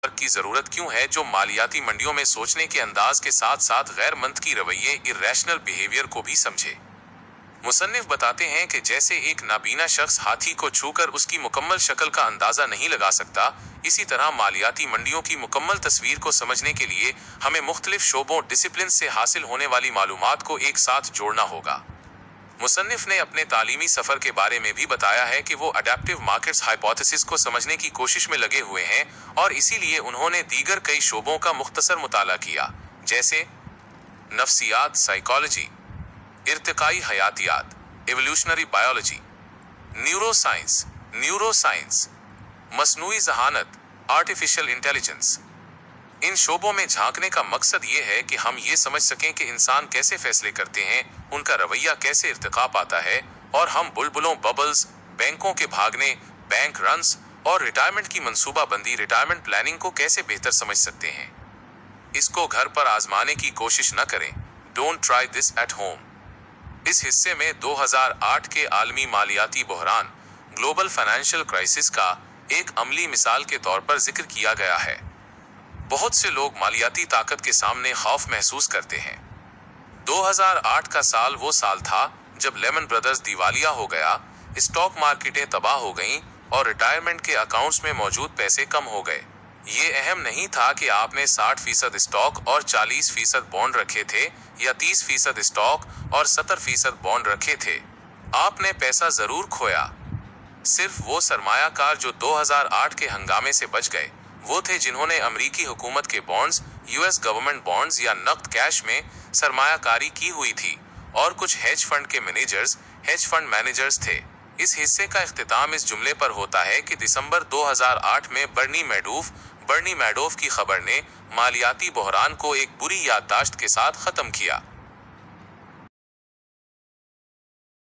की जरूरत क्यों है, जो मालियाती मंडियों में सोचने के अंदाज के साथ साथ गैर मंतकी रवैये इर्रेशनल बिहेवियर को भी समझे। मुसन्निफ बताते हैं कि जैसे एक नाबीना शख्स हाथी को छूकर उसकी मुकम्मल शक्ल का अंदाजा नहीं लगा सकता, इसी तरह मालियाती मंडियों की मुकम्मल तस्वीर को समझने के लिए हमें मुख्तलिफ शोबों डिसिप्लिन से हासिल होने वाली मालूमात को एक साथ जोड़ना होगा। मुसन्निफ ने अपने तालीमी सफर के बारे में भी बताया है कि वो अडेप्टिव मार्केट्स हाइपोथेसिस को समझने की कोशिश में लगे हुए हैं और इसीलिए उन्होंने दीगर कई शोबों का मुख्तसर मुताला किया, जैसे नफ्सियात साइकोलॉजी, इर्तिकाई हयातियात एवोल्यूशनरी बायोलॉजी, न्यूरोसाइंस, मसनूई जहानत आर्टिफिशियल इंटेलिजेंस। इन शोबों में झांकने का मकसद ये है कि हम ये समझ सकें कि इंसान कैसे फैसले करते हैं, उनका रवैया कैसे इर्तिका पाता है और हम बुलबुलों, बबल्स, बैंकों के भागने, बैंक रन्स और रिटायरमेंट की मंसूबाबंदी, रिटायरमेंट प्लानिंग को कैसे बेहतर समझ सकते हैं। इसको घर पर आजमाने की कोशिश न करें। Don't try this at home. इस हिस्से में 2008 के आलमी मालियाती बहरान, ग्लोबल फाइनेंशियल क्राइसिस का एक अमली मिसाल के तौर पर जिक्र किया गया है। बहुत से लोग मालियाती ताकत के सामने खौफ महसूस करते हैं। 2008 का साल वो साल था जब लेमन ब्रदर्स दिवालिया हो गया, स्टॉक मार्केटें तबाह हो गईं और रिटायरमेंट के अकाउंट्स में मौजूद पैसे कम हो गए। ये अहम नहीं था कि आपने 60% स्टॉक और 40% बॉन्ड रखे थे या 30% स्टॉक और 70% बॉन्ड रखे थे। आपने पैसा जरूर खोया। सिर्फ वो सरमायाकार जो 2008 के हंगामे से बच गए वो थे जिन्होंने अमेरिकी हुकूमत के बॉन्ड्स, यूएस गवर्नमेंट बॉन्ड्स या नकद कैश में सरमायाकारी की हुई थी और कुछ हेज फंड के मैनेजर्स, हेज फंड मैनेजर्स थे। इस हिस्से का इख्तिताम इस जुमले पर होता है कि दिसंबर 2008 में बर्नी मैडोफ की खबर ने मालियाती बहरान को एक बुरी याददाश्त के साथ खत्म किया।